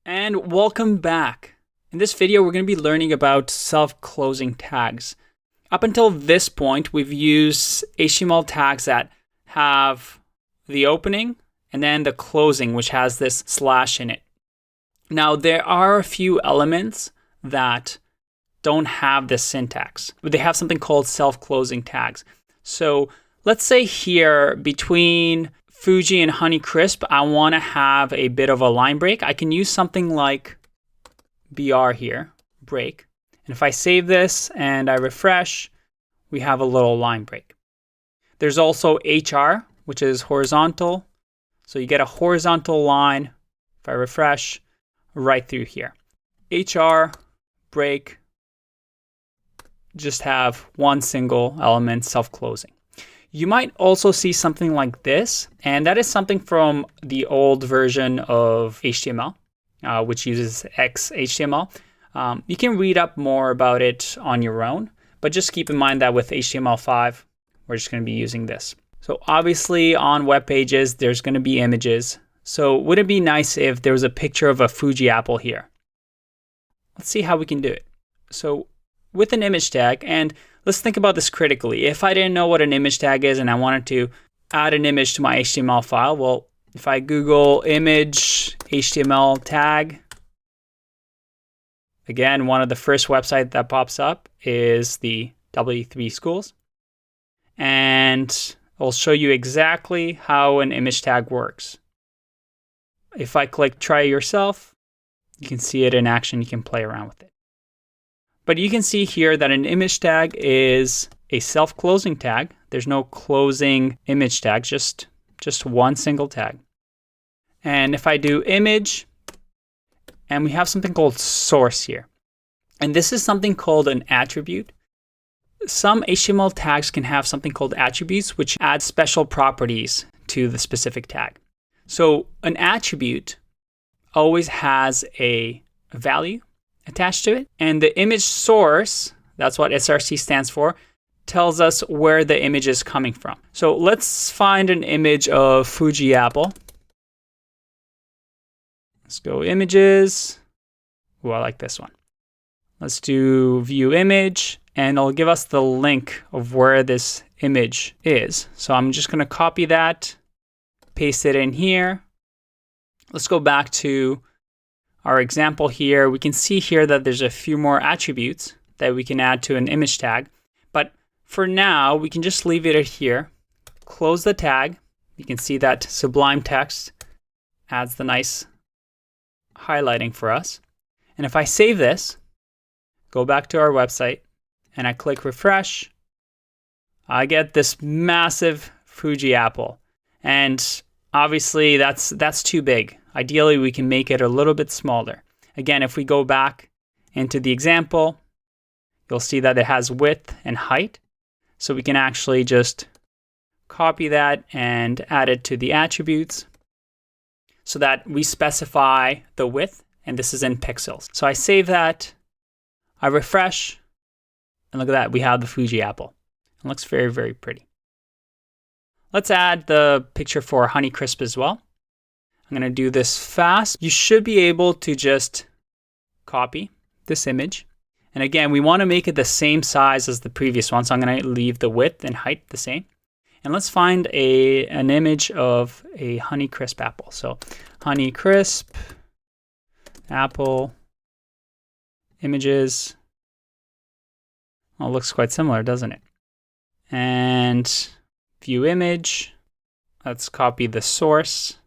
And welcome back. In this video, we're going to be learning about self-closing tags. Up until this point, we've used HTML tags that have the opening and then the closing, which has this slash in it. Now, there are a few elements that don't have this syntax, but they have something called self-closing tags. So let's say here between Fuji and Honeycrisp, I want to have a bit of a line break. I can use something like BR here, break. And if I save this and I refresh, we have a little line break. There's also HR, which is horizontal. So you get a horizontal line, if I refresh, right through here. HR, break, just have one single element, self-closing. You might also see something like this, and that is something from the old version of HTML, which uses XHTML. You can read up more about it on your own, but just keep in mind that with HTML5, we're just going to be using this. So obviously on web pages, there's going to be images. So would it be nice if there was a picture of a Fuji apple here? Let's see how we can do it. So with an image tag, and let's think about this critically. If I didn't know what an image tag is and I wanted to add an image to my HTML file, well, if I Google image HTML tag, again, one of the first websites that pops up is the W3 Schools. And I'll show you exactly how an image tag works. If I click try yourself, you can see it in action. You can play around with it. But you can see here that an image tag is a self-closing tag. There's no closing image tag, just one single tag. And if I do image, and we have something called source here. And this is something called an attribute. Some HTML tags can have something called attributes, which add special properties to the specific tag. So an attribute always has a value attached to it. And the image source, that's what SRC stands for, tells us where the image is coming from. So let's find an image of Fuji apple. Let's go images. Oh, I like this one. Let's do view image, and it'll give us the link of where this image is. So I'm just going to copy that, paste it in here. Let's go back to our example here. We can see here that there's a few more attributes that we can add to an image tag. But for now, we can just leave it here. Close the tag. You can see that Sublime Text adds the nice highlighting for us. And if I save this, go back to our website, and I click refresh, I get this massive Fuji apple. And obviously that's too big. Ideally, we can make it a little bit smaller. Again, if we go back into the example, you'll see that it has width and height. So we can actually just copy that and add it to the attributes so that we specify the width, and this is in pixels. So I save that, I refresh, and look at that, we have the Fuji apple. It looks very, very pretty. Let's add the picture for Honeycrisp as well. I'm going to do this fast. You should be able to just copy this image. And again, we want to make it the same size as the previous one. So I'm going to leave the width and height the same. And let's find an image of a Honeycrisp apple. So Honeycrisp apple images. Well, it looks quite similar, doesn't it? And view image. Let's copy the source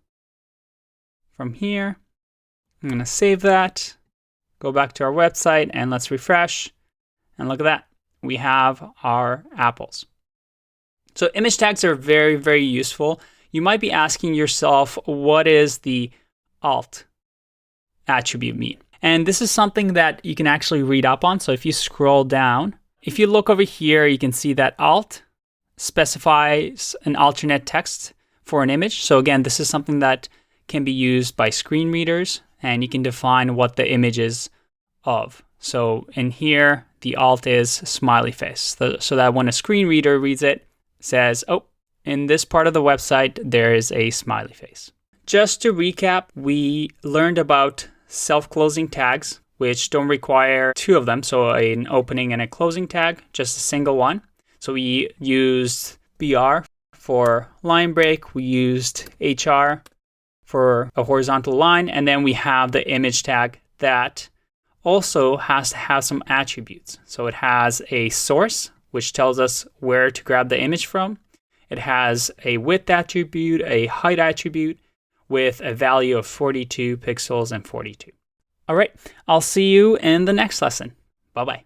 from here. I'm going to save that, go back to our website, and let's refresh. And look at that. We have our apples. So image tags are very, very useful. You might be asking yourself, what does the alt attribute mean? And this is something that you can actually read up on. So if you scroll down, if you look over here, you can see that alt specifies an alternate text for an image. So again, this is something that can be used by screen readers, and you can define what the image is of. So in here, the alt is smiley face, so that when a screen reader reads it, says, oh, in this part of the website, there is a smiley face. Just to recap, we learned about self-closing tags, which don't require two of them, so an opening and a closing tag, just a single one. So we used BR for line break, we used HR for a horizontal line, and then we have the image tag that also has to have some attributes. So it has a source, which tells us where to grab the image from. It has a width attribute, a height attribute with a value of 42 pixels and 42. All right, I'll see you in the next lesson. Bye-bye.